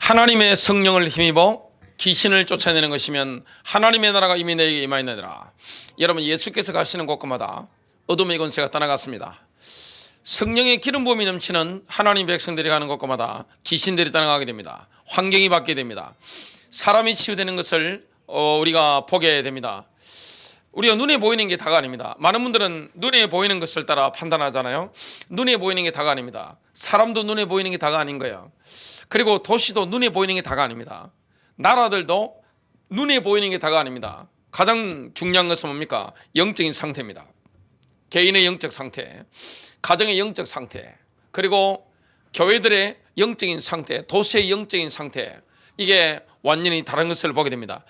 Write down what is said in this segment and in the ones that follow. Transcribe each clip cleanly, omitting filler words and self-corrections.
하나님의 성령을 힘입어 귀신을 쫓아내는 것이면 하나님의 나라가 이미 내게 임하였느니라. 여러분, 예수께서 가시는 곳마다 어둠의 권세가 떠나갔습니다. 성령의 기름 부음이 넘치는 하나님 백성들이 가는 곳마다 귀신들이 떠나가게 됩니다. 환경이 바뀌게 됩니다. 사람이 치유되는 것을 우리가 보게 됩니다. 우리가 눈에 보이는 게 다가 아닙니다. 많은 분들은 눈에 보이는 것을 따라 판단하잖아요. 눈에 보이는 게 다가 아닙니다. 사람도 눈에 보이는 게 다가 아닌 거예요. 그리고 도시도 눈에 보이는 게 다가 아닙니다. 나라들도 눈에 보이는 게 다가 아닙니다. 가장 중요한 것은 뭡니까? 영적인 상태입니다. 개인의 영적 상태, 가정의 영적 상태, 그리고 교회들의 영적인 상태, 도시의 영적인 상태, 이게 완전히 다른 것을 보게 됩니다.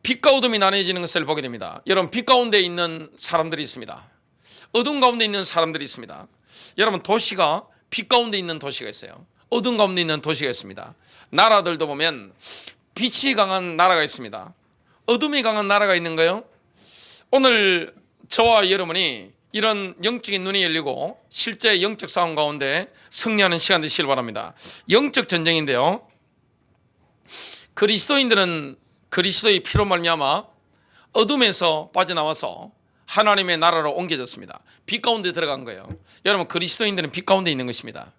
빛과 어둠이 나뉘어지는 것을 보게 됩니다. 여러분, 빛 가운데 있는 사람들이 있습니다. 어둠 가운데 있는 사람들이 있습니다. 여러분, 도시가 빛 가운데 있는 도시가 있어요. 어둠 가운데 있는 도시가 있습니다. 나라들도 보면 빛이 강한 나라가 있습니다. 어둠이 강한 나라가 있는 거예요. 오늘 저와 여러분이 이런 영적인 눈이 열리고 실제 영적 싸움 가운데 승리하는 시간 되시길 바랍니다. 영적 전쟁인데요, 그리스도인들은 그리스도의 피로 말미암아 어둠에서 빠져나와서 하나님의 나라로 옮겨졌습니다. 빛 가운데 들어간 거예요. 여러분, 그리스도인들은 빛 가운데 있는 것입니다.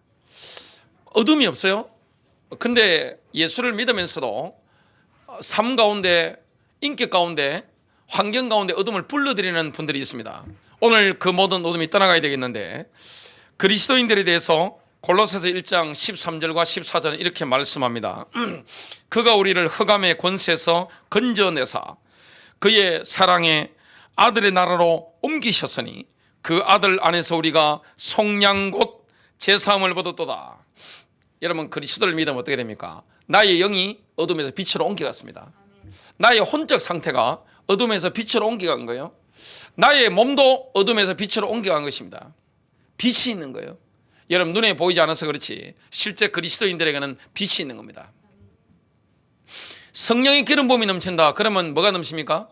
어둠이 없어요. 근데 예수를 믿으면서도 삶 가운데, 인격 가운데, 환경 가운데 어둠을 불러들이는 분들이 있습니다. 오늘 그 모든 어둠이 떠나가야 되겠는데, 그리스도인들에 대해서 골로새서 1장 13절과 14절은 이렇게 말씀합니다. 그가 우리를 흑암의 권세에서 건져내사 그의 사랑의 아들의 나라로 옮기셨으니 그 아들 안에서 우리가 속량 곧 제사함을 받았도다. 여러분, 그리스도를 믿으면 어떻게 됩니까? 나의 영이 어둠에서 빛으로 옮겨갔습니다. 나의 혼적 상태가 어둠에서 빛으로 옮겨간 거예요. 나의 몸도 어둠에서 빛으로 옮겨간 것입니다. 빛이 있는 거예요. 여러분, 눈에 보이지 않아서 그렇지 실제 그리스도인들에게는 빛이 있는 겁니다. 성령의 기름 부음이 넘친다. 그러면 뭐가 넘칩니까?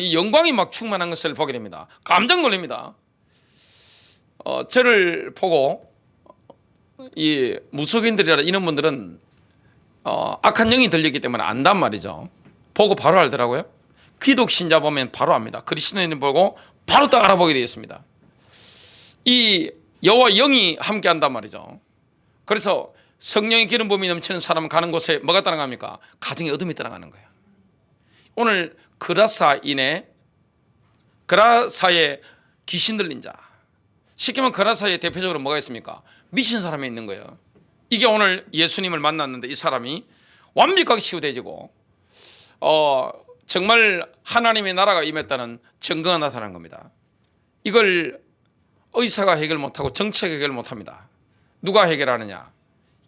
이 영광이 막 충만한 것을 보게 됩니다. 깜짝 놀랍니다. 저를 보고 이 무속인들이라 이런 분들은 악한 영이 들리기 때문에 안단 말이죠. 보고 바로 알더라고요. 귀독 신자 보면 바로 압니다. 그리스도인을 보고 바로 딱 알아보게 되어 있습니다. 이 여호와 영이 함께 한단 말이죠. 그래서 성령의 기름 부음이 넘치는 사람은 가는 곳에 뭐가 따라갑니까? 가정의 어둠이 따라가는 거예요. 오늘 그라사의 귀신 들린 자, 쉽게 말하면 그라사의 대표적으로 뭐가 있습니까? 미친 사람이 있는 거예요. 이게 오늘 예수님을 만났는데 이 사람이 완벽하게 치유되지고 정말 하나님의 나라가 임했다는 증거가 나타난 겁니다. 이걸 의사가 해결 못하고 정치가 해결 못합니다. 누가 해결하느냐?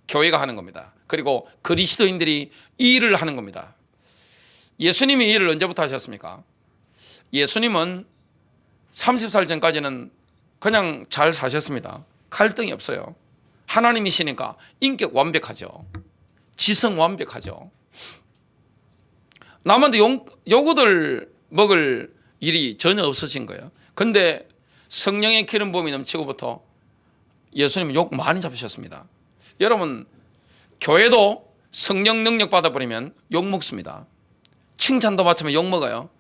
교회가 하는 겁니다. 그리고 그리스도인들이 이 일을 하는 겁니다. 예수님이 이 일을 언제부터 하셨습니까? 예수님은 30살 전까지는 그냥 잘 사셨습니다. 갈등이 없어요. 하나님이시니까 인격 완벽하죠. 지성 완벽하죠. 남한테 요구들 먹을 일이 전혀 없으신 거예요. 근데 성령의 기름 부음이 넘치고부터 예수님은 욕 많이 잡으셨습니다. 여러분, 교회도 성령 능력 받아버리면 욕 먹습니다. 칭찬도 받으면 욕 먹어요.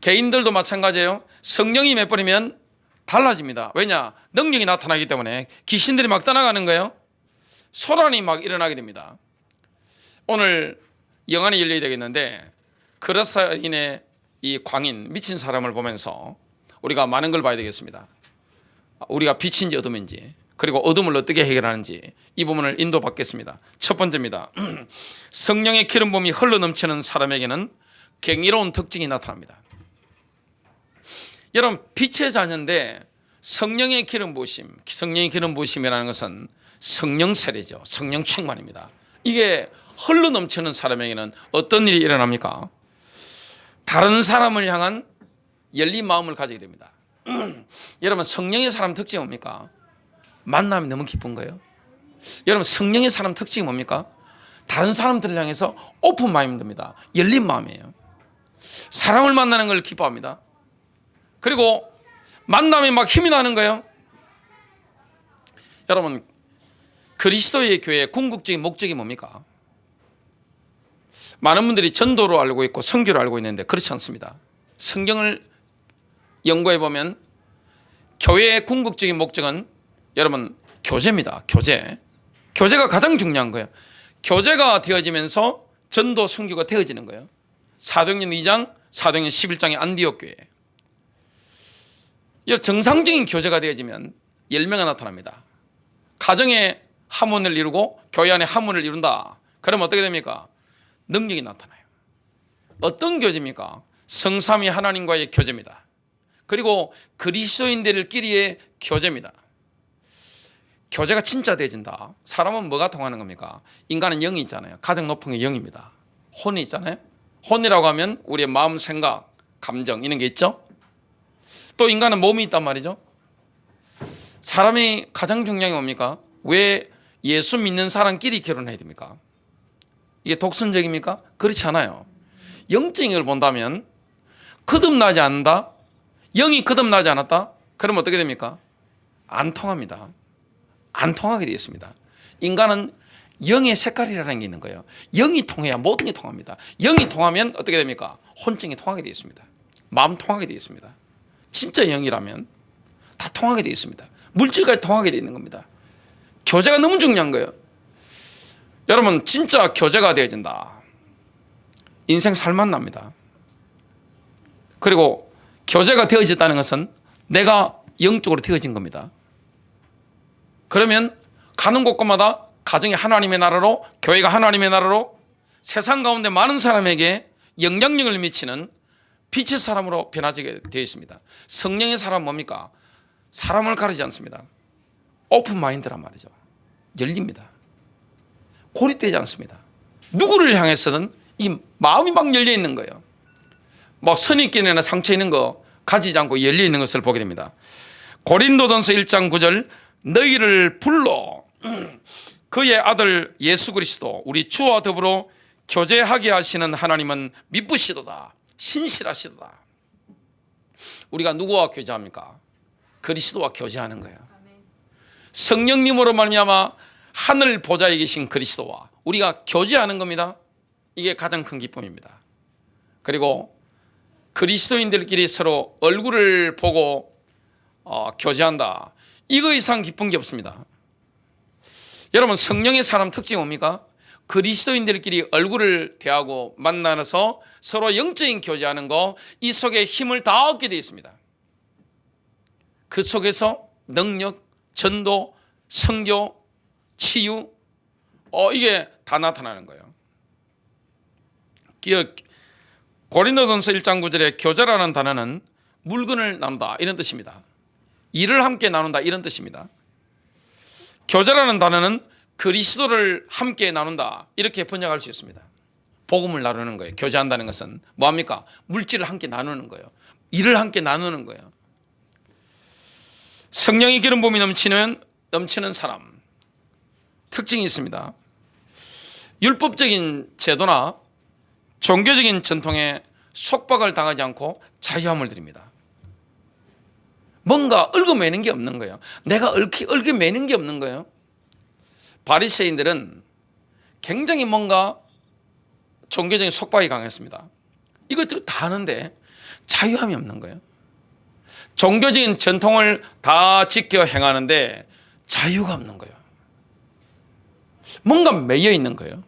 개인들도 마찬가지예요. 성령이 맺버리면 달라집니다. 왜냐? 능력이 나타나기 때문에 귀신들이 막 떠나가는 거예요. 소란이 막 일어나게 됩니다. 오늘 영안이 열려야 되겠는데, 그라사인의 이 광인 미친 사람을 보면서 우리가 많은 걸 봐야 되겠습니다. 우리가 빛인지 어둠인지, 그리고 어둠을 어떻게 해결하는지 이 부분을 인도받겠습니다. 첫 번째입니다. 성령의 기름 부음이 흘러 넘치는 사람에게는 경이로운 특징이 나타납니다. 여러분, 빛의 자녀인데 성령의 기름 부으심, 성령의 기름 부으심이라는 것은 성령 세례죠. 성령 충만입니다. 이게 흘러 넘치는 사람에게는 어떤 일이 일어납니까? 다른 사람을 향한 열린 마음을 가지게 됩니다. 여러분, 성령의 사람 특징이 뭡니까? 만남이 너무 기쁜 거예요. 여러분, 성령의 사람 특징이 뭡니까? 다른 사람들을 향해서 오픈 마인드입니다. 열린 마음이에요. 사람을 만나는 걸 기뻐합니다. 그리고 만남에 막 힘이 나는 거예요. 여러분, 그리스도의 교회의 궁극적인 목적이 뭡니까? 많은 분들이 전도로 알고 있고 선교로 알고 있는데 그렇지 않습니다. 성경을 연구해 보면 교회의 궁극적인 목적은 여러분 교제입니다. 교제가 가장 중요한 거예요. 교제가 되어지면서 전도 선교가 되어지는 거예요. 사도행전 2장, 사도행전 11장의 안디옥 교회. 정상적인 교제가 되어지면 열매가 나타납니다. 가정의 하문을 이루고 교회 안에 하문을 이룬다. 그러면 어떻게 됩니까? 능력이 나타나요. 어떤 교제입니까? 성삼위 하나님과의 교제입니다. 그리고 그리스도인들끼리의 교제입니다. 교제가 진짜 되어진다. 사람은 뭐가 통하는 겁니까? 인간은 영이 있잖아요. 가장 높은 게 영입니다. 혼이 있잖아요. 혼이라고 하면 우리의 마음, 생각, 감정 이런 게 있죠. 또 인간은 몸이 있단 말이죠. 사람이 가장 중요한 게 뭡니까? 왜 예수 믿는 사람끼리 결혼해야 됩니까? 이게 독선적입니까? 그렇지 않아요. 영적인 걸 본다면 거듭나지 않는다? 영이 거듭나지 않았다? 그러면 어떻게 됩니까? 안 통합니다. 안 통하게 되어 있습니다. 인간은 영의 색깔이라는 게 있는 거예요. 영이 통해야 모든 게 통합니다. 영이 통하면 어떻게 됩니까? 혼증이 통하게 되어 있습니다. 마음 통하게 되어 있습니다. 진짜 영이라면 다 통하게 되어 있습니다. 물질까지 통하게 되어 있는 겁니다. 교제가 너무 중요한 거예요. 여러분 진짜 교제가 되어진다. 인생 살만 납니다. 그리고 교제가 되어졌다는 것은 내가 영적으로 되어진 겁니다. 그러면 가는 곳곳마다 가정이 하나님의 나라로, 교회가 하나님의 나라로 세상 가운데 많은 사람에게 영향력을 미치는 빛의 사람으로 변화지게 되어 있습니다. 성령의 사람은 뭡니까? 사람을 가리지 않습니다. 오픈 마인드란 말이죠. 열립니다. 고립되지 않습니다. 누구를 향해서든 이 마음이 막 열려 있는 거예요. 뭐 선입견이나 상처 있는 거 가지지 않고 열려 있는 것을 보게 됩니다. 고린도전서 1장 9절 너희를 불러 그의 아들 예수 그리스도 우리 주와 더불어 교제하게 하시는 하나님은 미쁘시도다. 신실하시도다. 우리가 누구와 교제합니까? 그리스도와 교제하는 거예요. 성령님으로 말미암아 하늘 보좌에 계신 그리스도와 우리가 교제하는 겁니다. 이게 가장 큰 기쁨입니다. 그리고 그리스도인들끼리 서로 얼굴을 보고 교제한다. 이거 이상 기쁜 게 없습니다. 여러분 성령의 사람 특징이 뭡니까? 그리스도인들끼리 얼굴을 대하고 만나서 서로 영적인 교제하는 거, 이 속에 힘을 다 얻게 되어 있습니다. 그 속에서 능력, 전도, 선교, 치유 이게 다 나타나는 거예요. 고린도전서 1장 9절에 교제라는 단어는 물건을 나눈다 이런 뜻입니다. 일을 함께 나눈다 이런 뜻입니다. 교제라는 단어는 그리스도를 함께 나눈다 이렇게 번역할 수 있습니다. 복음을 나누는 거예요. 교제한다는 것은 뭐합니까? 물질을 함께 나누는 거예요. 일을 함께 나누는 거예요. 성령의 기름 부음이 넘치는 사람 특징이 있습니다. 율법적인 제도나 종교적인 전통에 속박을 당하지 않고 자유함을 드립니다. 뭔가 얽어매는 게 없는 거예요. 내가 얽어매는 게 없는 거예요. 바리새인들은 굉장히 뭔가 종교적인 속박이 강했습니다. 이것저것 다 하는데 자유함이 없는 거예요. 종교적인 전통을 다 지켜 행하는데 자유가 없는 거예요. 뭔가 매여 있는 거예요.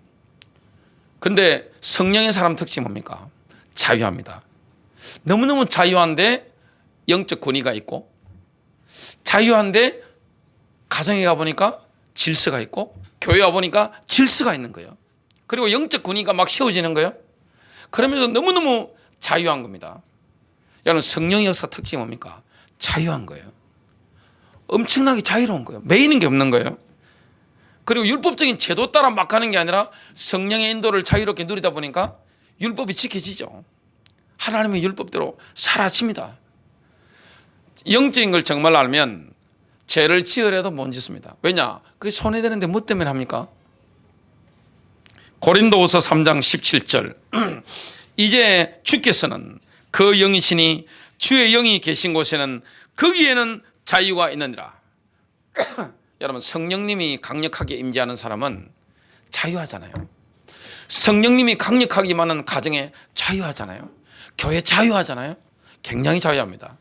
근데 성령의 사람 특징이 뭡니까? 자유합니다. 너무너무 자유한데 영적 권위가 있고, 자유한데 가정에 가보니까 질서가 있고, 교회 와보니까 질서가 있는 거예요. 그리고 영적 권위가 막 세워지는 거예요. 그러면서 너무너무 자유한 겁니다. 여러분 성령의 역사 특징이 뭡니까? 자유한 거예요. 엄청나게 자유로운 거예요. 매이는 게 없는 거예요. 그리고 율법적인 제도 따라 막 가는 게 아니라 성령의 인도를 자유롭게 누리다 보니까 율법이 지켜지죠. 하나님의 율법대로 사라집니다. 영적인 걸 정말 알면 죄를 지으려도 못 짓습니다. 왜냐? 그게 손해 되는데 뭐 때문에 합니까? 고린도후서 3장 17절 이제 주께서는 그 영이시니 주의 영이 계신 곳에는 거기에는 자유가 있느니라. 여러분 성령님이 강력하게 임재하는 사람은 자유하잖아요. 성령님이 강력하게 임하는 가정에 자유하잖아요. 교회 자유하잖아요. 굉장히 자유합니다.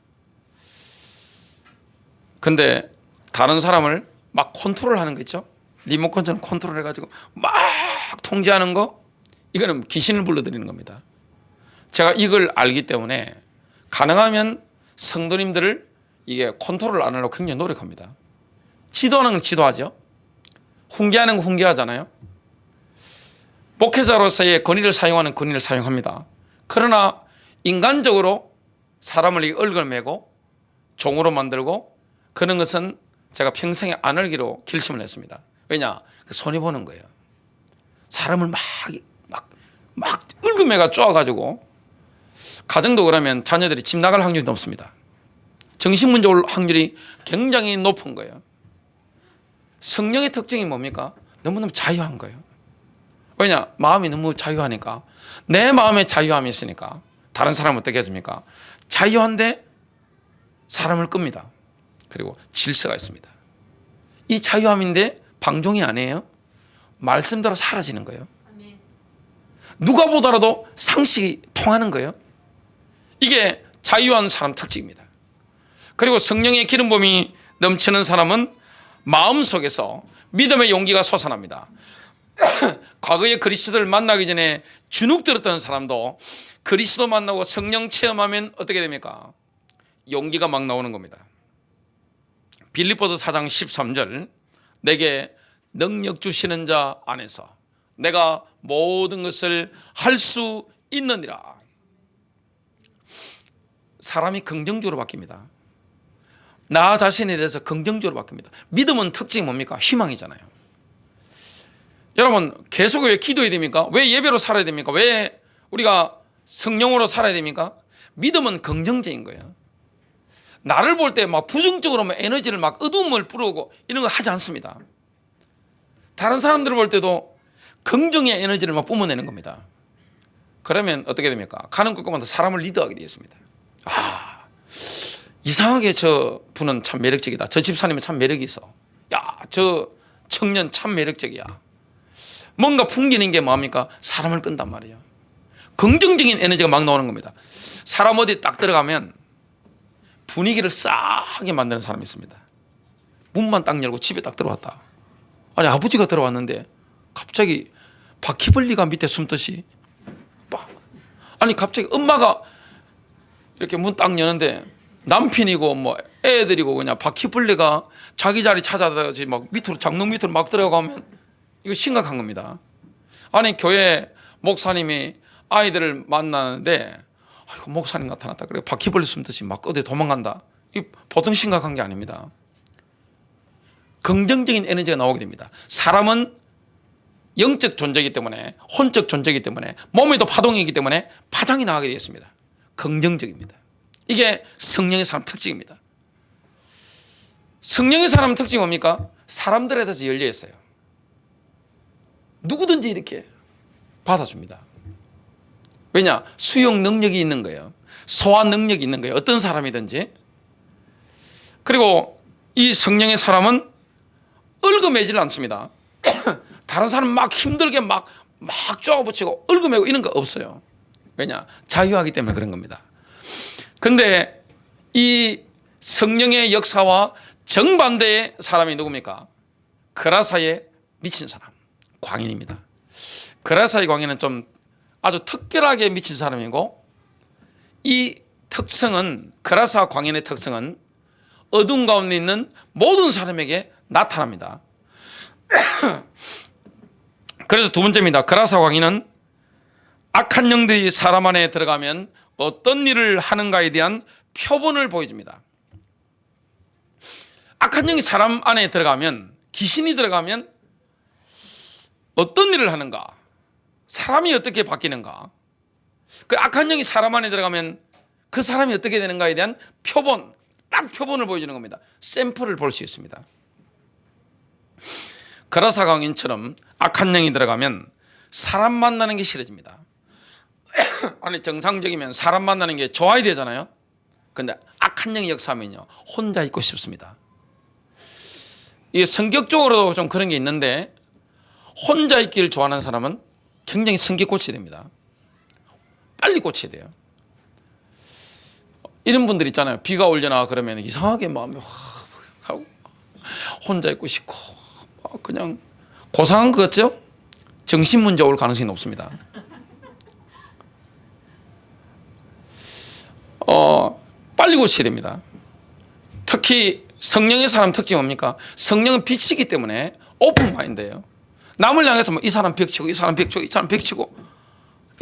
근데 다른 사람을 막 컨트롤하는 거 있죠. 리모컨처럼 컨트롤 해가지고 막 통제하는 거, 이거는 귀신을 불러들이는 겁니다. 제가 이걸 알기 때문에 가능하면 성도님들을 이게 컨트롤 안 하려고 굉장히 노력합니다. 지도하는 건 지도하죠. 훈계하는 건 훈계하잖아요. 목회자로서의 권위를 사용하는 권위를 사용합니다. 그러나 인간적으로 사람을 얼굴 매고 종으로 만들고 그런 것은 제가 평생에 안 하기로 결심을 했습니다. 왜냐? 손해보는 거예요. 사람을 막 얼굴매가 쪼아가지고 가정도 그러면 자녀들이 집 나갈 확률이 높습니다. 정신문제 올 확률이 굉장히 높은 거예요. 성령의 특징이 뭡니까? 너무너무 자유한 거예요. 왜냐? 마음이 너무 자유하니까. 내 마음에 자유함이 있으니까. 다른 사람은 어떻게 해줍니까? 자유한데 사람을 끕니다. 그리고 질서가 있습니다. 이 자유함인데 방종이 아니에요. 말씀대로 사라지는 거예요. 누가 보더라도 상식이 통하는 거예요. 이게 자유한 사람 특징입니다. 그리고 성령의 기름 부음이 넘치는 사람은 마음속에서 믿음의 용기가 솟아납니다. 과거에 그리스도를 만나기 전에 주눅 들었던 사람도 그리스도 만나고 성령 체험하면 어떻게 됩니까? 용기가 막 나오는 겁니다. 빌립보서 4장 13절, 내게 능력 주시는 자 안에서 내가 모든 것을 할 수 있느니라. 사람이 긍정적으로 바뀝니다. 나 자신에 대해서 긍정적으로 바뀝니다. 믿음은 특징이 뭡니까? 희망이잖아요. 여러분, 계속 왜 기도해야 됩니까? 왜 예배로 살아야 됩니까? 왜 우리가 성령으로 살아야 됩니까? 믿음은 긍정적인 거예요. 나를 볼 때 막 부정적으로 막 에너지를 막 어두움을 뿌리고 이런 거 하지 않습니다. 다른 사람들을 볼 때도 긍정의 에너지를 막 뿜어내는 겁니다. 그러면 어떻게 됩니까? 가는 곳마다 사람을 리드하게 되었습니다. 이상하게 저 분은 참 매력적이다. 저 집사님은 참 매력이 있어. 야, 저 청년 참 매력적이야. 뭔가 풍기는 게 뭡니까? 사람을 끈단 말이에요. 긍정적인 에너지가 막 나오는 겁니다. 사람 어디 딱 들어가면 분위기를 싸하게 만드는 사람이 있습니다. 문만 딱 열고 집에 딱 들어왔다. 아니, 아버지가 들어왔는데 갑자기 바퀴벌레가 밑에 숨듯이 아니 갑자기 엄마가 이렇게 문 딱 여는데 남편이고 뭐 애들이고 그냥 바퀴벌레가 자기 자리 찾아다지 막 밑으로 장롱 밑으로 막 들어가면 이거 심각한 겁니다. 아니, 교회 목사님이 아이들을 만나는데 아이고, 목사님 나타났다. 그래 바퀴벌레 숨듯이 막 어디 도망간다. 이 보통 심각한 게 아닙니다. 긍정적인 에너지가 나오게 됩니다. 사람은 영적 존재이기 때문에, 혼적 존재이기 때문에, 몸에도 파동이기 때문에 파장이 나가게 되어 있습니다. 긍정적입니다. 이게 성령의 사람 특징입니다. 성령의 사람 특징이 뭡니까? 사람들에 대해서 열려 있어요. 누구든지 이렇게 받아줍니다. 왜냐? 수용 능력이 있는 거예요. 소화 능력이 있는 거예요. 어떤 사람이든지. 그리고 이 성령의 사람은 얽어매지를 않습니다. 다른 사람 막 힘들게 막 쪼아붙이고 얽어매고 이런 거 없어요. 왜냐? 자유하기 때문에 그런 겁니다. 근데 이 성령의 역사와 정반대의 사람이 누굽니까? 그라사의 미친 사람, 광인입니다. 그라사의 광인은 좀 아주 특별하게 미친 사람이고, 이 특성은, 그라사 광인의 특성은 어둠 가운데 있는 모든 사람에게 나타납니다. 그래서 두 번째입니다. 그라사 광인은 악한 영들이 사람 안에 들어가면 어떤 일을 하는가에 대한 표본을 보여줍니다. 악한 영이 사람 안에 들어가면, 귀신이 들어가면 어떤 일을 하는가, 사람이 어떻게 바뀌는가, 그 악한 영이 사람 안에 들어가면 그 사람이 어떻게 되는가에 대한 표본, 딱 표본을 보여주는 겁니다. 샘플을 볼 수 있습니다. 그라사 광인처럼 악한 영이 들어가면 사람 만나는 게 싫어집니다. 아니, 정상적이면 사람 만나는 게 좋아야 되잖아요. 근데 악한 영이 역사하면요, 혼자 있고 싶습니다. 이 성격적으로도 좀 그런 게 있는데, 혼자 있기를 좋아하는 사람은 굉장히 성기 고쳐야 됩니다. 빨리 고쳐야 돼요. 이런 분들 있잖아요. 비가 올려나 그러면 이상하게 마음이 확 하고 혼자 있고 싶고 그냥 고상한 것 같죠? 정신문제 올 가능성이 높습니다. 빨리 고쳐야 됩니다. 특히 성령의 사람 특징이 뭡니까? 성령은 빛이기 때문에 오픈 마인드예요. 남을 향해서 뭐 이 사람 벽치고 이 사람 벽치고 이 사람 벽치고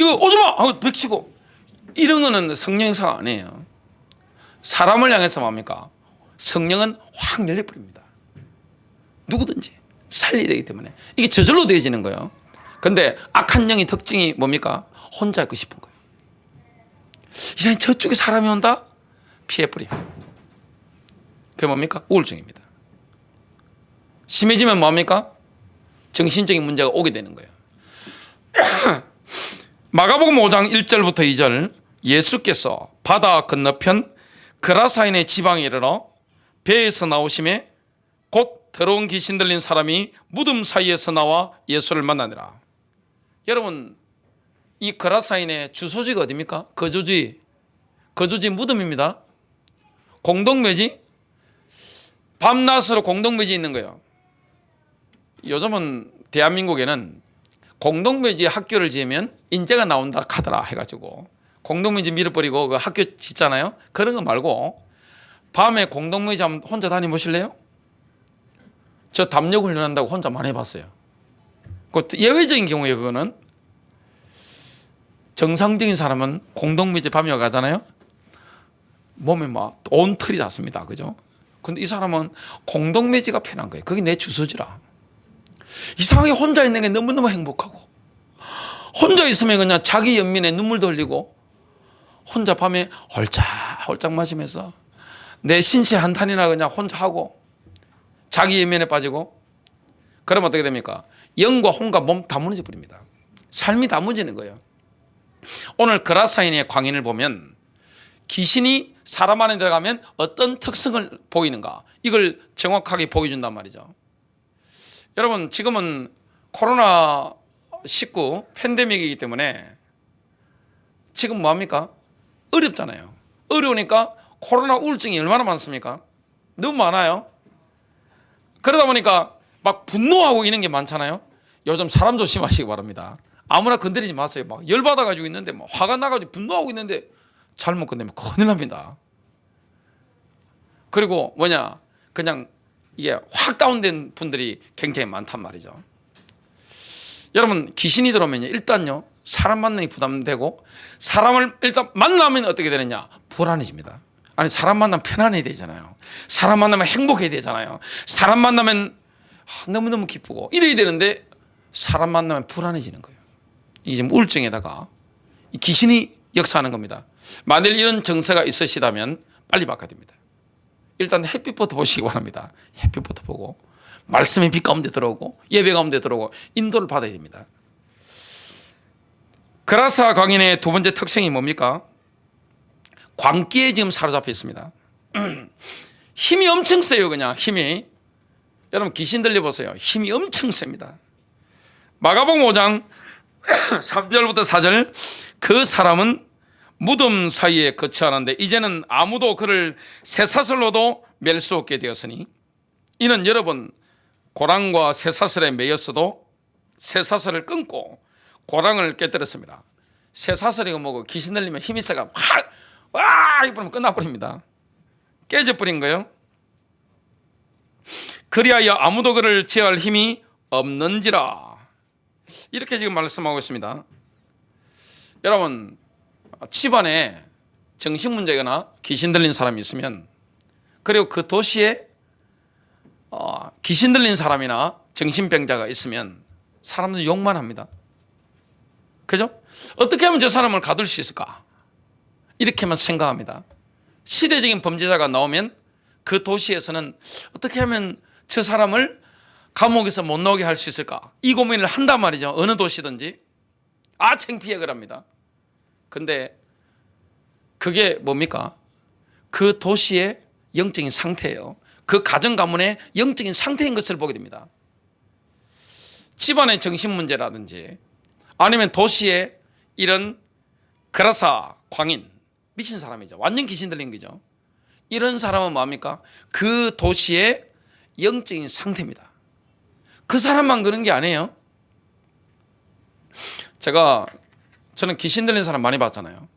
이거 오지마 하고 벽치고 이런 거는 성령 행사가 아니에요. 사람을 향해서 뭡니까? 성령은 확 열려버립니다. 누구든지 살려야 되기 때문에 이게 저절로 되어지는 거예요. 근데 악한 영의 특징이 뭡니까? 혼자 있고 싶은 거예요. 이상히 저쪽에 사람이 온다? 피해버려. 그게 뭡니까? 우울증입니다. 심해지면 뭡니까? 정신적인 문제가 오게 되는 거예요. 마가복음 5장 1절부터 2절 예수께서 바다 건너편 그라사인의 지방에 이르러 배에서 나오심에 곧 더러운 귀신 들린 사람이 무덤 사이에서 나와 예수를 만나니라. 여러분 이 그라사인의 주소지가 어디입니까? 거주지 무덤입니다. 공동묘지 밤낮으로 공동묘지 있는 거예요. 요즘은 대한민국에는 공동묘지 학교를 지으면 인재가 나온다 하더라 해가지고 공동묘지 밀어버리고 그 학교 짓잖아요. 그런 거 말고 밤에 공동묘지 한번 혼자 다녀보실래요? 저 담력 훈련한다고 혼자 많이 해봤어요. 그 예외적인 경우에 그거는 정상적인 사람은 공동묘지 밤에 가잖아요. 몸에 막 온 털이 닿습니다. 그죠? 근데 이 사람은 공동묘지가 편한 거예요. 그게 내 주소지라. 이상하게 혼자 있는 게 너무너무 행복하고 혼자 있으면 그냥 자기 연민에 눈물도 흘리고 혼자 밤에 홀짝홀짝 마시면서 내 신체 한탄이나 그냥 혼자 하고 자기 연민에 빠지고 그러면 어떻게 됩니까? 영과 혼과 몸 다 무너져 버립니다. 삶이 다 무너지는 거예요. 오늘 그라사인의 광인을 보면 귀신이 사람 안에 들어가면 어떤 특성을 보이는가 이걸 정확하게 보여준단 말이죠. 여러분 지금은 코로나19 팬데믹이기 때문에 지금 뭐합니까? 어렵잖아요. 어려우니까 코로나 우울증이 얼마나 많습니까? 너무 많아요. 그러다 보니까 막 분노하고 이런 게 많잖아요. 요즘 사람 조심하시기 바랍니다. 아무나 건드리지 마세요. 막 열받아가지고 있는데 막 화가 나가지고 분노하고 있는데 잘못 건드리면 큰일 납니다. 그리고 뭐냐 그냥 이게 확 다운된 분들이 굉장히 많단 말이죠. 여러분 귀신이 들어오면요 일단요 사람 만남이 부담되고 사람을 일단 만나면 어떻게 되느냐 불안해집니다. 아니 사람 만나면 편안해야 되잖아요. 사람 만나면 행복해야 되잖아요. 사람 만나면 너무너무 기쁘고 이래야 되는데 사람 만나면 불안해지는 거예요. 이게 지금 우울증에다가 귀신이 역사하는 겁니다. 만일 이런 증세가 있으시다면 빨리 바꿔야 됩니다. 일단 햇빛부터 보시기 바랍니다. 햇빛부터 보고 말씀의 빛 가운데 들어오고 예배 가운데 들어오고 인도를 받아야 됩니다. 그라사 광인의 두 번째 특징이 뭡니까? 광기에 지금 사로잡혀 있습니다. 힘이 엄청 세요. 그냥 힘이. 여러분 귀신 들려보세요. 힘이 엄청 셉니다. 마가복음 5장 3절부터 4절 그 사람은 무덤 사이에 거처하는데 이제는 아무도 그를 쇠사슬로도 맬 수 없게 되었으니 이는 여러 번 고랑과 쇠사슬에 매였어도 쇠사슬을 끊고 고랑을 깨뜨렸습니다. 쇠사슬이 뭐고 귀신 들리면 힘이 세가 와 이러면 끝나버립니다. 깨져버린 거예요. 그리하여 아무도 그를 제어할 힘이 없는지라 이렇게 지금 말씀하고 있습니다. 여러분 집안에 정신문제거나 귀신 들린 사람이 있으면 그리고 그 도시에 귀신 들린 사람이나 정신병자가 있으면 사람들 욕만 합니다. 그죠? 어떻게 하면 저 사람을 가둘 수 있을까? 이렇게만 생각합니다. 시대적인 범죄자가 나오면 그 도시에서는 어떻게 하면 저 사람을 감옥에서 못 나오게 할 수 있을까? 이 고민을 한단 말이죠. 어느 도시든지. 창피해 그럽니다. 근데 그게 뭡니까? 그 도시의 영적인 상태예요. 그 가정 가문의 영적인 상태인 것을 보게 됩니다. 집안의 정신 문제라든지 아니면 도시에 이런 그라사 광인, 미친 사람이죠. 완전 귀신 들린 거죠. 이런 사람은 뭡니까? 그 도시의 영적인 상태입니다. 그 사람만 그런 게 아니에요. 저는 귀신 들린 사람 많이 봤잖아요.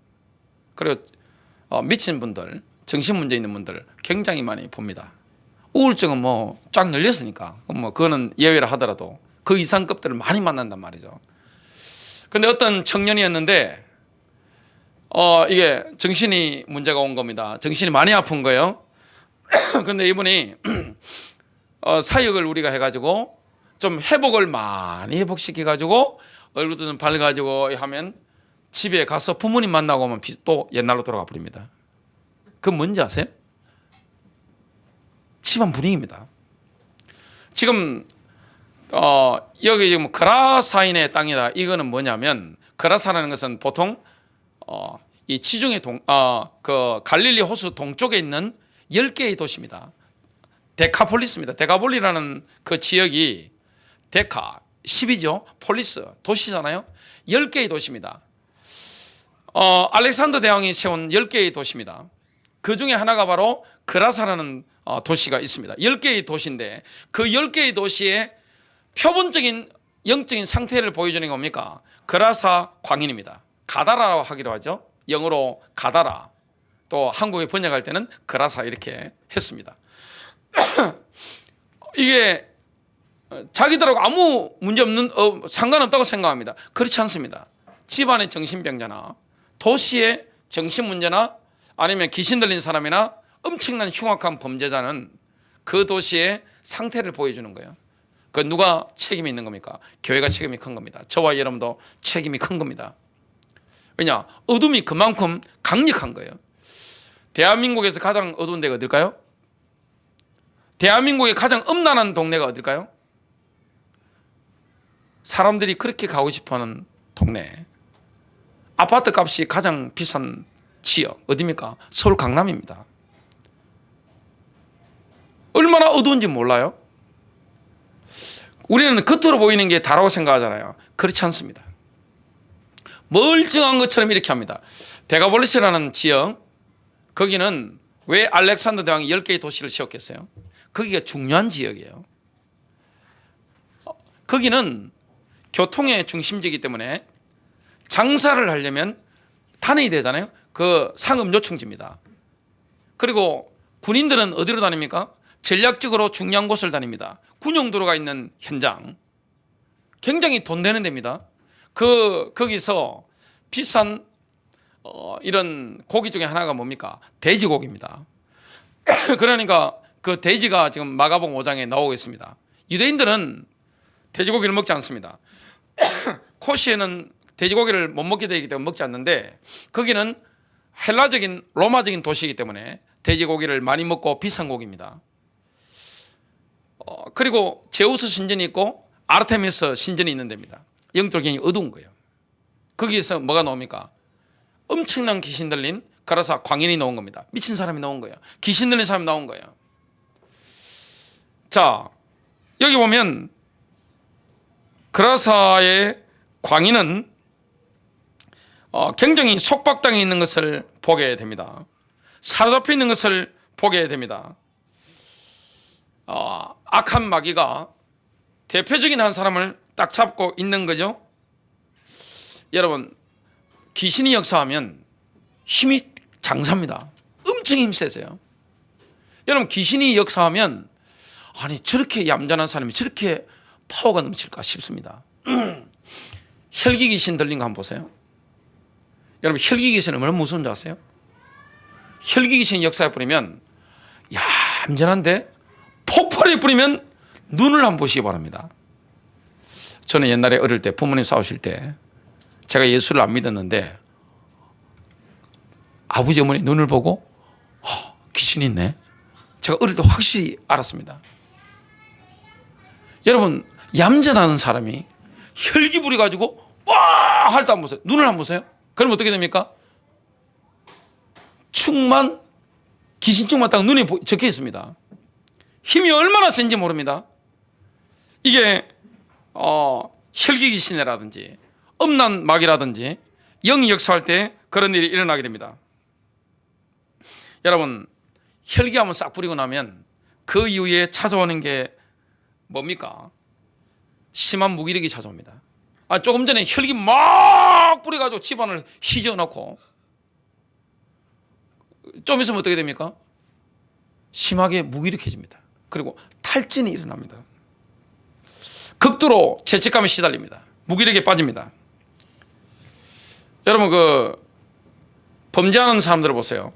그리고 미친 분들, 정신 문제 있는 분들 굉장히 많이 봅니다. 우울증은 뭐 쫙 열렸으니까 뭐 그거는 예외라 하더라도 그 이상급들을 많이 만난단 말이죠. 근데 어떤 청년이었는데 이게 정신이 문제가 온 겁니다. 정신이 많이 아픈 거예요. 근데 이분이 사역을 우리가 해가지고 좀 회복을 많이 회복시켜가지고 얼굴도 좀 밝아지고 하면 집에 가서 부모님 만나고 오면 또 옛날로 돌아가 버립니다. 그건 뭔지 아세요? 집안 분위기입니다. 지금 여기 지금 그라사인의 땅이다. 이거는 뭐냐면 그라사라는 것은 보통 이 지중해 그 갈릴리 호수 동쪽에 있는 10개의 도시입니다. 데카폴리스입니다. 데카폴리라는 그 지역이 데카 10이죠. 폴리스 도시잖아요. 10개의 도시입니다. 알렉산더 대왕이 세운 10개의 도시입니다. 그 중에 하나가 바로 그라사라는 도시가 있습니다. 10개의 도시인데 그 10개의 도시의 표본적인 영적인 상태를 보여주는 게 뭡니까? 그라사 광인입니다. 가다라라고 하기로 하죠. 영어로 가다라, 또 한국에 번역할 때는 그라사 이렇게 했습니다. 이게 자기들하고 아무 문제 없는 상관없다고 생각합니다. 그렇지 않습니다. 집안의 정신병자나 도시의 정신문제나 아니면 귀신 들린 사람이나 엄청난 흉악한 범죄자는 그 도시의 상태를 보여주는 거예요. 그 누가 책임이 있는 겁니까? 교회가 책임이 큰 겁니다. 저와 여러분도 책임이 큰 겁니다. 왜냐? 어둠이 그만큼 강력한 거예요. 대한민국에서 가장 어두운 데가 어딜까요? 대한민국의 가장 음란한 동네가 어딜까요? 사람들이 그렇게 가고 싶어하는 동네. 아파트 값이 가장 비싼 지역 어디입니까? 서울 강남입니다. 얼마나 어두운지 몰라요? 우리는 겉으로 보이는 게 다라고 생각하잖아요. 그렇지 않습니다. 멀쩡한 것처럼 이렇게 합니다. 데카폴리스라는 지역, 거기는 왜 알렉산더 대왕이 10개의 도시를 세웠겠어요? 거기가 중요한 지역이에요. 거기는 교통의 중심지이기 때문에 장사를 하려면 탄핵이 되잖아요. 그 상업 요충지입니다. 그리고 군인들은 어디로 다닙니까? 전략적으로 중요한 곳을 다닙니다. 군용도로가 있는 현장, 굉장히 돈 되는 데입니다. 거기서 비싼 이런 고기 중에 하나가 뭡니까? 돼지고기입니다. 그러니까 그 돼지가 지금 마가복음 5장에 나오고 있습니다. 유대인들은 돼지고기를 먹지 않습니다. 코시에는 돼지고기를 못 먹게 되기 때문에 먹지 않는데, 거기는 헬라적인 로마적인 도시이기 때문에 돼지고기를 많이 먹고 비싼 고기입니다. 그리고 제우스 신전이 있고 아르테미스 신전이 있는 데입니다. 영적으로 굉장히 어두운 거예요. 거기에서 뭐가 나옵니까? 엄청난 귀신 들린 그라사 광인이 나온 겁니다. 미친 사람이 나온 거예요. 귀신 들린 사람이 나온 거예요. 자, 여기 보면 그라사의 광인은 굉장히 속박당해 있는 것을 보게 됩니다. 사로잡혀 있는 것을 보게 됩니다. 악한 마귀가 대표적인 한 사람을 딱 잡고 있는 거죠. 여러분, 귀신이 역사하면 힘이 장사입니다. 엄청 힘 세세요. 여러분, 귀신이 역사하면 아니 저렇게 얌전한 사람이 저렇게 파워가 넘칠까 싶습니다. 혈기 귀신 들린 거 한번 보세요. 여러분, 혈기 귀신은 얼마나 무서운 줄 아세요? 혈기 귀신이 역사해 버리면 얌전한데 폭발해 버리면 눈을 한번 보시기 바랍니다. 저는 옛날에 어릴 때 부모님 싸우실 때 제가 예수를 안 믿었는데 아버지 어머니 눈을 보고 귀신이 있네. 제가 어릴 때 확실히 알았습니다. 여러분, 얌전한 사람이 혈기 부려가지고 와 할 때 한번 보세요. 눈을 한번 보세요. 그럼 어떻게 됩니까? 충만, 귀신 충만 딱 눈에 적혀 있습니다. 힘이 얼마나 센지 모릅니다. 이게 혈기 귀신이라든지 음란막이라든지 영이 역사할 때 그런 일이 일어나게 됩니다. 여러분, 혈기함을 싹 뿌리고 나면 그 이후에 찾아오는 게 뭡니까? 심한 무기력이 찾아옵니다. 조금 전에 혈기 막 뿌려가지고 집안을 휘저어놓고 좀 있으면 어떻게 됩니까? 심하게 무기력해집니다. 그리고 탈진이 일어납니다. 극도로 죄책감에 시달립니다. 무기력에 빠집니다. 여러분, 범죄하는 사람들을 보세요.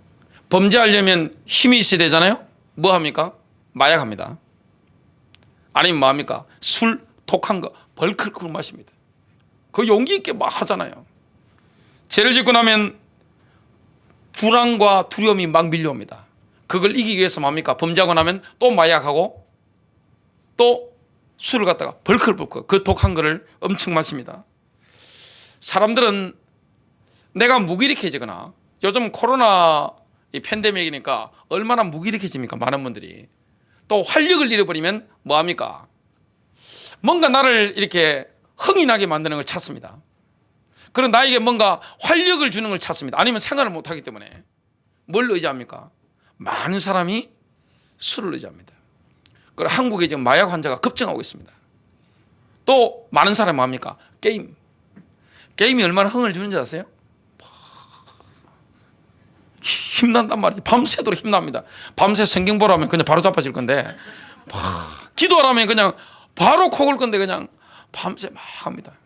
범죄하려면 힘이 있어야 되잖아요. 뭐 합니까? 마약합니다. 아니면 뭐 합니까? 술, 독한 거 벌컥 마십니다. 그 용기 있게 막 하잖아요. 죄를 짓고 나면 불안과 두려움이 막 밀려옵니다. 그걸 이기기 위해서 뭡니까? 범죄하고 나면 또 마약하고 또 술을 갖다가 벌컥벌컥 그 독한 거를 엄청 마십니다. 사람들은 내가 무기력해지거나, 요즘 코로나 이 팬데믹이니까 얼마나 무기력해집니까? 많은 분들이. 또 활력을 잃어버리면 뭐합니까? 뭔가 나를 이렇게 흥이 나게 만드는 걸 찾습니다. 그럼 나에게 뭔가 활력을 주는 걸 찾습니다. 아니면 생활을 못하기 때문에 뭘 의지합니까? 많은 사람이 술을 의지합니다. 그리고 한국에 지금 마약 환자가 급증하고 있습니다. 또 많은 사람이 뭐합니까? 게임. 게임이 얼마나 흥을 주는지 아세요? 힘난단 말이지. 밤새도록 힘납니다. 밤새 성경 보라면 그냥 바로 자빠질 건데, 기도하라면 그냥 바로 코 골 건데 그냥 밤새 막 합니다.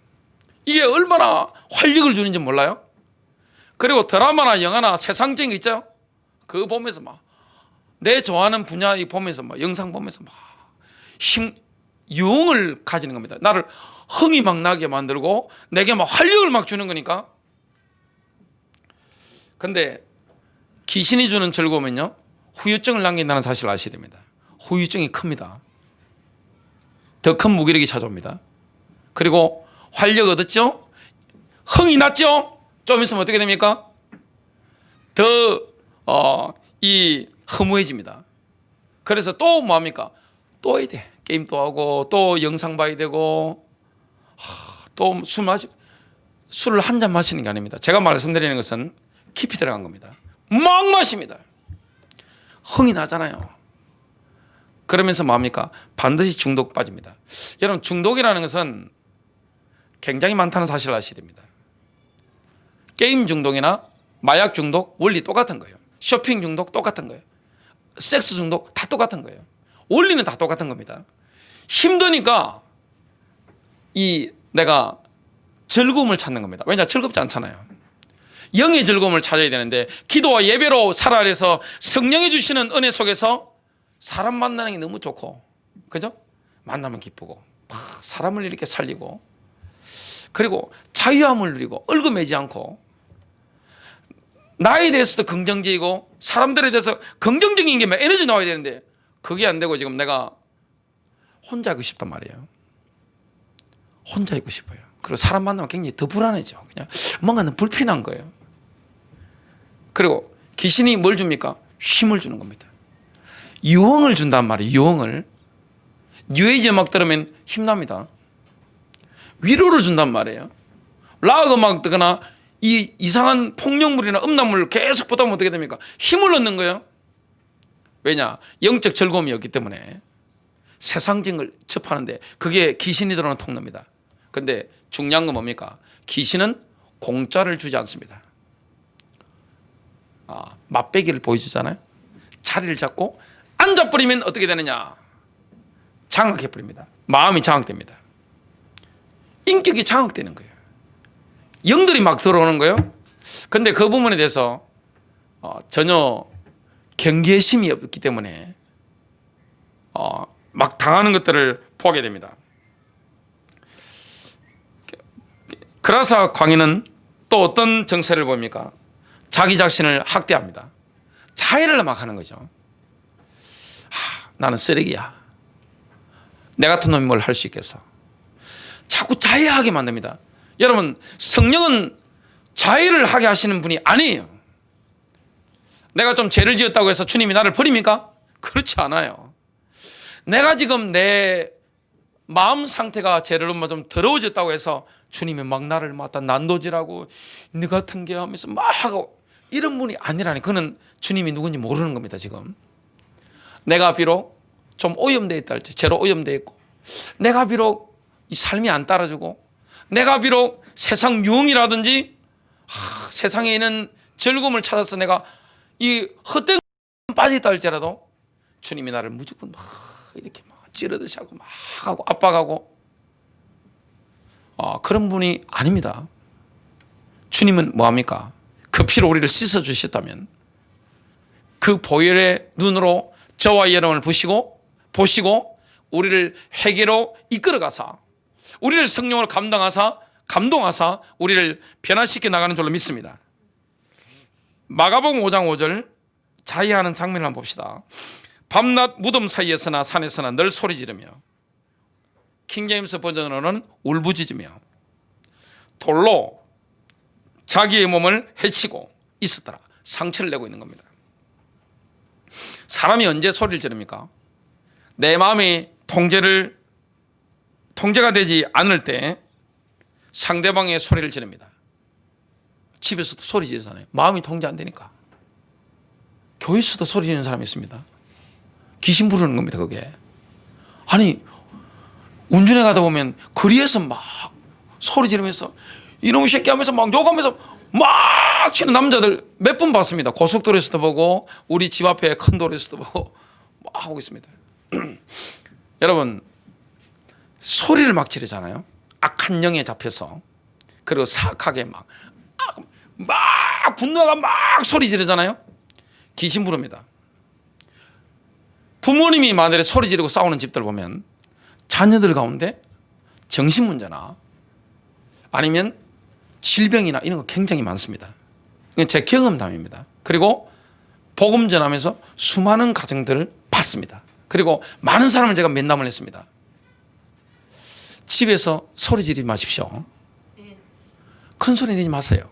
이게 얼마나 활력을 주는지 몰라요? 그리고 드라마나 영화나 세상적인 거 있죠? 그거 보면서 막 내 좋아하는 분야 보면서 막 영상 보면서 막 유흥을 가지는 겁니다. 나를 흥이 막 나게 만들고 내게 막 활력을 막 주는 거니까. 근데 귀신이 주는 즐거움은요, 후유증을 남긴다는 사실을 아셔야 됩니다. 후유증이 큽니다. 더 큰 무기력이 찾아옵니다. 그리고 활력 얻었죠? 흥이 났죠? 좀 있으면 어떻게 됩니까? 더 허무해집니다. 그래서 또 뭐합니까? 또 해야 돼. 게임 또 하고 또 영상 봐야 되고 또 술을 한 잔 마시는 게 아닙니다. 제가 말씀드리는 것은 깊이 들어간 겁니다. 막 마십니다. 흥이 나잖아요. 그러면서 뭐합니까? 반드시 중독 빠집니다. 여러분, 중독이라는 것은 굉장히 많다는 사실을 아셔야 됩니다. 게임 중독이나 마약 중독 원리 똑같은 거예요. 쇼핑 중독 똑같은 거예요. 섹스 중독 다 똑같은 거예요. 원리는 다 똑같은 겁니다. 힘드니까 내가 즐거움을 찾는 겁니다. 왜냐? 즐겁지 않잖아요. 영의 즐거움을 찾아야 되는데, 기도와 예배로 살아야 해서 성령이 주시는 은혜 속에서 사람 만나는 게 너무 좋고, 그죠? 만나면 기쁘고 사람을 이렇게 살리고, 그리고 자유함을 누리고 얽매지 않고, 나에 대해서도 긍정적이고 사람들에 대해서 긍정적인 게 에너지 나와야 되는데 그게 안 되고 지금 내가 혼자 있고 싶단 말이에요. 혼자 있고 싶어요. 그리고 사람 만나면 굉장히 더 불안해져. 그냥 뭔가는 불편한 거예요. 그리고 귀신이 뭘 줍니까? 힘을 주는 겁니다. 유흥을 준단 말이에요. 유흥을. 뉴에이지 음악 들으면 힘납니다. 위로를 준단 말이에요. 락 음악 듣거나 이 이상한 폭력물이나 음란물을 계속 보다 보면 어떻게 됩니까? 힘을 얻는 거예요. 왜냐? 영적 즐거움이 없기 때문에 세상적인 걸 접하는데 그게 귀신이 들어오는 통로입니다. 그런데 중요한 건 뭡니까? 귀신은 공짜를 주지 않습니다. 맛배기를 보여주잖아요. 자리를 잡고 앉아버리면 어떻게 되느냐? 장악해버립니다. 마음이 장악됩니다. 인격이 장악되는 거예요. 영들이 막 들어오는 거예요. 근데 그 부분에 대해서 전혀 경계심이 없기 때문에 막 당하는 것들을 보게 됩니다. 그라사 광인은 또 어떤 정세를 보입니까? 자기 자신을 학대합니다. 자해를 막 하는 거죠. 나는 쓰레기야. 내 같은 놈이 뭘 할 수 있겠어. 자꾸 자해하게 만듭니다. 여러분, 성령은 자해를 하게 하시는 분이 아니에요. 내가 좀 죄를 지었다고 해서 주님이 나를 버립니까? 그렇지 않아요. 내가 지금 내 마음 상태가 제르르마 좀 더러워졌다고 해서 주님이 막 나를 맡아 난도질하고 너 같은 게 하면서 막 하고 이런 분이 아니라니. 그는 주님이 누군지 모르는 겁니다. 지금 내가 비록 좀 오염되어 있다 할지, 죄로 오염되어 있고, 내가 비록 이 삶이 안 따라주고, 내가 비록 세상 유흥이라든지 세상에 있는 즐거움을 찾아서 내가 이 헛된 빠져있다 할지라도 주님이 나를 무조건 막 이렇게 막 찌르듯이 하고 막 하고 압박하고, 그런 분이 아닙니다. 주님은 뭐합니까? 그 피로 우리를 씻어 주셨다면 그 보혈의 눈으로 저와 여러분을 보시고 우리를 회개로 이끌어가사 우리를 성령으로 감동하사 우리를 변화시켜 나가는 줄로 믿습니다. 마가복음 5장 5절 자유하는 장면을 한번 봅시다. 밤낮 무덤 사이에서나 산에서나 늘 소리 지르며, 킹제임스 버전으로는 울부짖으며 돌로 자기의 몸을 해치고 있었더라. 상처를 내고 있는 겁니다. 사람이 언제 소리를 지릅니까? 내 마음이 통제가 되지 않을 때 상대방의 소리를 지릅니다. 집에서도 소리 지르잖아요. 마음이 통제 안 되니까. 교회에서도 소리 지르는 사람이 있습니다. 귀신 부르는 겁니다. 그게. 아니, 운전해 가다 보면 거리에서 막 소리 지르면서 이놈의 새끼 하면서 막 욕하면서 막 치는 남자들 몇 번 봤습니다. 고속도로에서도 보고 우리 집 앞에 큰 도로에서도 보고 막 하고 있습니다. 여러분, 소리를 막 지르잖아요. 악한 영에 잡혀서. 그리고 사악하게 막 분노가 막 소리 지르잖아요. 귀신 부릅니다. 부모님이 만약에 소리 지르고 싸우는 집들 보면 자녀들 가운데 정신문제나 아니면 질병이나 이런 거 굉장히 많습니다. 이건 제 경험담입니다. 그리고 복음 전하면서 수많은 가정들을 봤습니다. 그리고 많은 사람을 제가 면담을 했습니다. 집에서 소리 지르지 마십시오. 큰 소리 내지 마세요.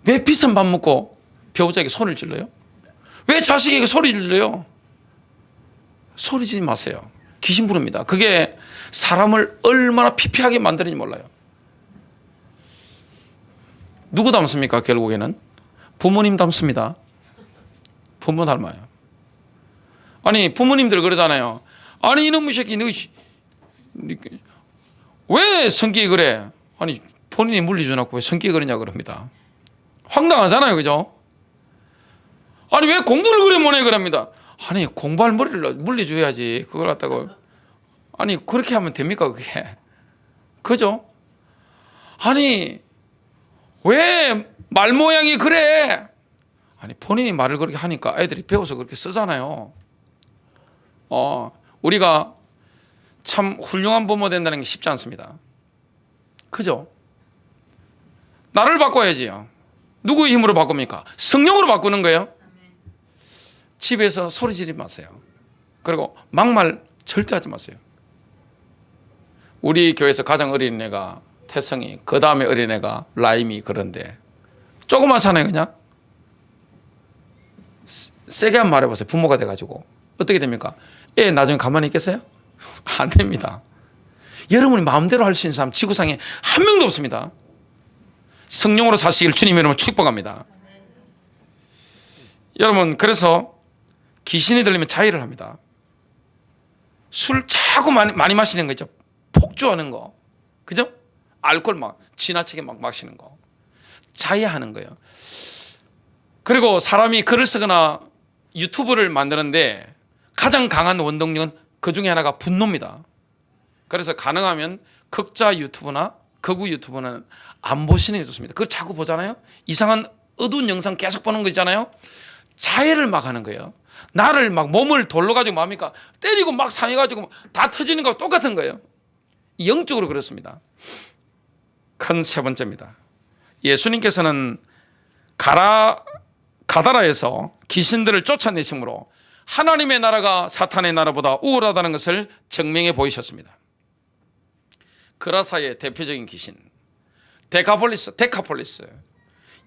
왜 비싼 밥 먹고 배우자에게 소리를 질러요? 왜 자식에게 소리를 질러요? 소리 지르지 마세요. 귀신 부릅니다. 그게 사람을 얼마나 피폐하게 만드는지 몰라요. 누구 닮습니까? 결국에는 부모님 닮습니다. 부모 닮아요. 아니, 부모님들 그러잖아요. 아니, 이놈의 새끼 너 왜 성격이 그래? 아니, 본인이 물리줘놓고 왜 성격이 그러냐 그럽니다. 황당하잖아요. 그죠? 아니, 왜 공부를 그래 못해 그럽니다. 아니, 공부할 머리를 물리줘야지. 그걸 갖다가 아니, 그렇게 하면 됩니까 그게? 그죠? 아니, 왜 말 모양이 그래? 아니, 본인이 말을 그렇게 하니까 애들이 배워서 그렇게 쓰잖아요. 우리가 참 훌륭한 부모 된다는 게 쉽지 않습니다. 그죠? 나를 바꿔야지요. 누구의 힘으로 바꿉니까? 성령으로 바꾸는 거예요. 집에서 소리 지르지 마세요. 그리고 막말 절대 하지 마세요. 우리 교회에서 가장 어린 애가 태성이, 그 다음에 어린 애가 라임이. 그런데 조그만 사나이 그냥 세게 한번 말해보세요. 부모가 돼가지고 어떻게 됩니까? 애 나중에 가만히 있겠어요? 안 됩니다. 여러분이 마음대로 할 수 있는 사람 지구상에 한 명도 없습니다. 성령으로 사시길 주님 이름으로 축복합니다. 여러분, 그래서 귀신이 들리면 자해를 합니다. 술 자꾸 많이 마시는 거죠. 폭주하는 거. 그죠? 알코올 막 지나치게 막 마시는 거. 자해하는 거예요. 그리고 사람이 글을 쓰거나 유튜브를 만드는데 가장 강한 원동력은 그 중에 하나가 분노입니다. 그래서 가능하면 극자 유튜브나 극우 유튜브는 안 보시는 게 좋습니다. 그걸 자꾸 보잖아요. 이상한 어두운 영상 계속 보는 거 있잖아요. 자해를 막 하는 거예요. 나를 막 몸을 돌로 가지고 뭡니까? 때리고 막 상해가지고 다 터지는 거 똑같은 거예요. 영적으로 그렇습니다. 큰 세 번째입니다. 예수님께서는 가다라에서 귀신들을 쫓아내심으로 하나님의 나라가 사탄의 나라보다 우월하다는 것을 증명해 보이셨습니다. 그라사의 대표적인 귀신 데카폴리스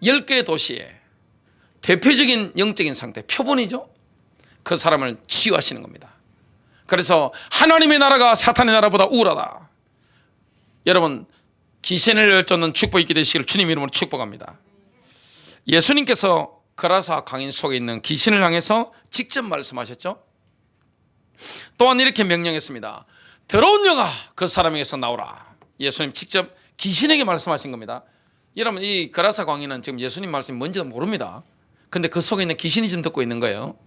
10개의 도시의 대표적인 영적인 상태, 표본이죠. 그 사람을 치유하시는 겁니다. 그래서 하나님의 나라가 사탄의 나라보다 우월하다. 여러분, 귀신을 쫓는 축복이 있게 되시기를 주님 이름으로 축복합니다. 예수님께서 그라사 광인 속에 있는 귀신을 향해서 직접 말씀하셨죠. 또한 이렇게 명령했습니다. 더러운 영아 그 사람에게서 나오라. 예수님 직접 귀신에게 말씀하신 겁니다. 여러분, 이 그라사 광인은 지금 예수님 말씀이 뭔지도 모릅니다. 근데 그 속에 있는 귀신이 지금 듣고 있는 거예요.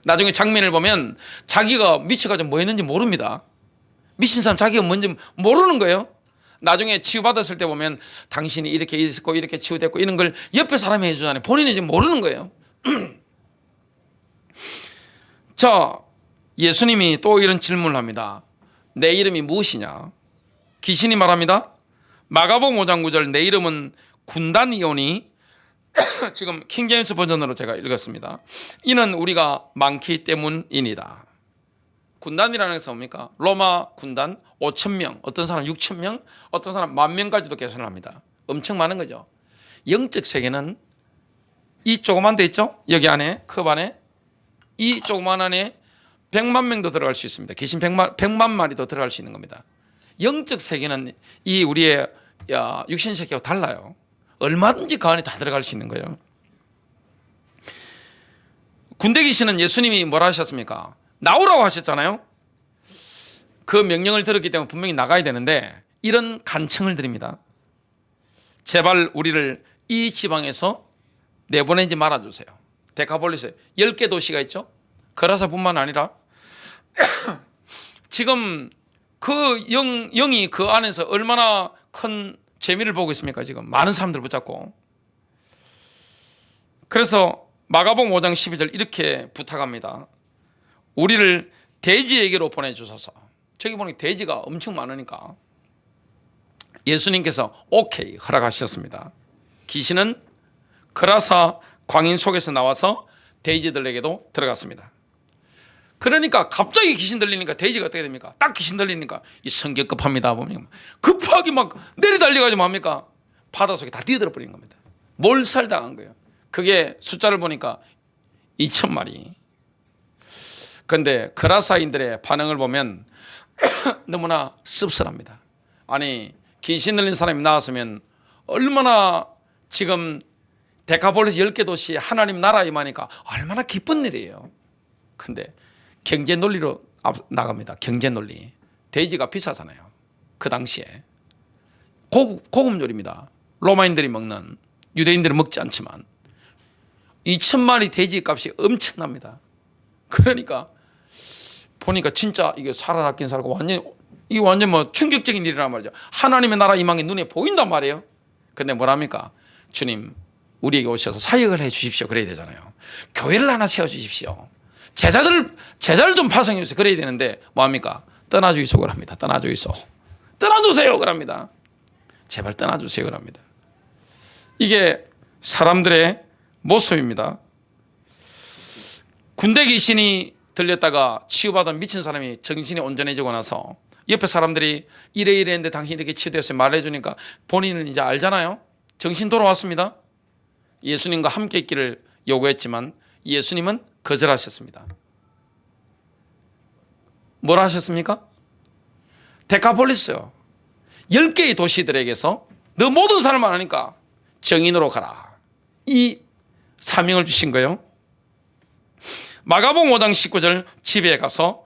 나중에 장면을 보면 자기가 미쳐가지고 뭐 했는지 모릅니다. 미친 사람 자기가 뭔지 모르는 거예요. 나중에 치유받았을 때 보면 당신이 이렇게 있었고 이렇게 치유됐고 이런 걸 옆에 사람이 해주잖아요. 본인이 지금 모르는 거예요. 자, 예수님이 또 이런 질문을 합니다. 내 이름이 무엇이냐? 귀신이 말합니다. 마가복음 5장 9절 내 이름은 군단이오니 지금 킹제임스 버전으로 제가 읽었습니다. 이는 우리가 많기 때문이니다. 군단이라는 것은 뭡니까? 로마 군단 5,000명, 어떤 사람 6,000명, 어떤 사람 10,000명까지도 계산을 합니다. 엄청 많은 거죠. 영적 세계는 이 조그만 데 있죠? 여기 안에, 컵 안에 이 조그만 안에 100만 명도 들어갈 수 있습니다. 귀신 100만 마리도 들어갈 수 있는 겁니다. 영적 세계는 이 우리의 육신 세계와 달라요. 얼마든지 그 안에 다 들어갈 수 있는 거예요. 군대 귀신은 예수님이 뭐라 하셨습니까? 나오라고 하셨잖아요. 그 명령을 들었기 때문에 분명히 나가야 되는데 이런 간청을 드립니다. 제발 우리를 이 지방에서 내보내지 말아주세요. 데카폴리스에 10개 도시가 있죠. 그라사뿐만 아니라 지금 그 영이 그 안에서 얼마나 큰 재미를 보고 있습니까? 지금 많은 사람들 붙잡고. 그래서 마가복음 5장 12절 이렇게 부탁합니다. 우리를 돼지에게로 보내주소서. 저기 보니 돼지가 엄청 많으니까 예수님께서 오케이 허락하셨습니다. 귀신은 그라사 광인 속에서 나와서 돼지들에게도 들어갔습니다. 그러니까 갑자기 귀신 들리니까 돼지가 어떻게 됩니까? 딱 귀신 들리니까 이 성격 급합니다. 보면 급하게 막 내리달려가지고 뭡니까? 바닷속에 다 뛰어들어 버리는 겁니다. 몰살당한 거예요. 그게 숫자를 보니까 2,000마리. 그런데 그라사인들의 반응을 보면 너무나 씁쓸합니다. 아니, 귀신 들린 사람이 나왔으면 얼마나 지금 데카폴리스 10개 도시 하나님 나라 임하니까 얼마나 기쁜 일이에요. 근데 경제 논리로 나갑니다. 경제 논리. 돼지가 비싸잖아요. 그 당시에 고급 요리입니다. 로마인들이 먹는, 유대인들은 먹지 않지만 2,000마리 돼지 값이 엄청납니다. 그러니까 보니까 진짜 이게 살아났긴 살고 완전 뭐 충격적인 일이란 말이죠. 하나님의 나라 임한 게 눈에 보인단 말이에요. 근데 뭐랍니까? 주님, 우리에게 오셔서 사역을 해 주십시오. 그래야 되잖아요. 교회를 하나 세워 주십시오. 제자를 좀 파송해 주세요. 그래야 되는데 뭐합니까? 떠나주이소 그럽니다. 떠나주이소. 떠나주세요 그럽니다. 제발 떠나주세요 그럽니다. 이게 사람들의 모습입니다. 군대 귀신이 들렸다가 치유받은 미친 사람이 정신이 온전해지고 나서 옆에 사람들이 이래 했는데 당신이 이렇게 치유되었어요 말해주니까 본인은 이제 알잖아요. 정신 돌아왔습니다. 예수님과 함께 있기를 요구했지만 예수님은 거절하셨습니다. 뭐라 하셨습니까? 데카폴리스요. 10개의 도시들에게서 너 모든 사람을 하니까 정인으로 가라. 이 사명을 주신 거예요. 마가복음 5장 19절 집에 가서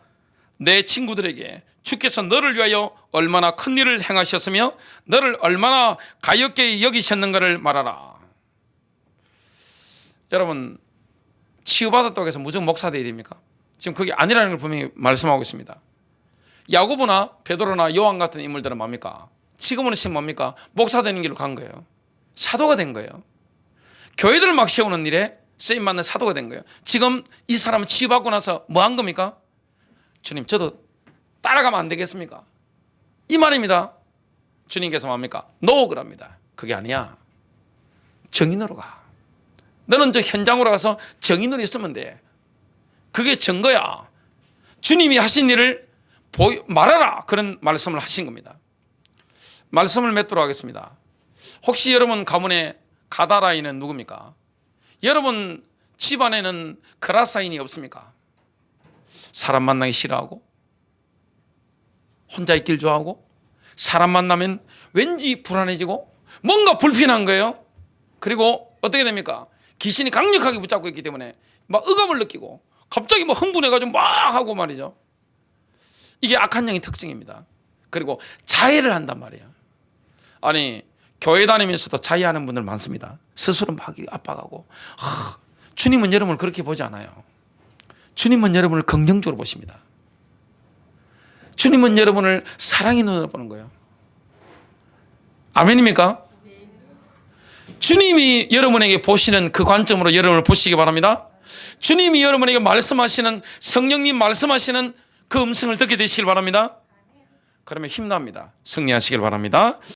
내 친구들에게 주께서 너를 위하여 얼마나 큰 일을 행하셨으며 너를 얼마나 가엾게 여기셨는가를 말하라. 여러분, 치유받았다고 해서 무조건 목사 되어야 됩니까? 지금 그게 아니라는 걸 분명히 말씀하고 있습니다. 야고보나 베드로나 요한 같은 인물들은 뭡니까? 지금은 지금 뭡니까? 목사 되는 길로 간 거예요. 사도가 된 거예요. 교회들을 막 세우는 일에 쓰임받는 사도가 된 거예요. 지금 이 사람은 치유받고 나서 뭐 한 겁니까? 주님, 저도 따라가면 안 되겠습니까? 이 말입니다. 주님께서 뭡니까? 노 그럽니다. 그게 아니야. 정인으로 가. 너는 저 현장으로 가서 정인으로 있으면 돼. 그게 증거야. 주님이 하신 일을 말하라. 그런 말씀을 하신 겁니다. 말씀을 맺도록 하겠습니다. 혹시 여러분 가문에 가다라인은 누굽니까? 여러분 집안에는 그라사인이 없습니까? 사람 만나기 싫어하고 혼자 있길 좋아하고 사람 만나면 왠지 불안해지고 뭔가 불편한 거예요. 그리고 어떻게 됩니까? 귀신이 강력하게 붙잡고 있기 때문에 막 의감을 느끼고 갑자기 막 흥분해가지고 막 하고 말이죠. 이게 악한 영의 특징입니다. 그리고 자해를 한단 말이에요. 아니 교회 다니면서도 자해하는 분들 많습니다. 스스로 막 압박하고. 주님은 여러분을 그렇게 보지 않아요. 주님은 여러분을 긍정적으로 보십니다. 주님은 여러분을 사랑의 눈으로 보는 거예요. 아멘입니까? 주님이 여러분에게 보시는 그 관점으로 여러분을 보시기 바랍니다. 주님이 여러분에게 말씀하시는, 성령님 말씀하시는 그 음성을 듣게 되시길 바랍니다. 그러면 힘납니다. 승리하시길 바랍니다.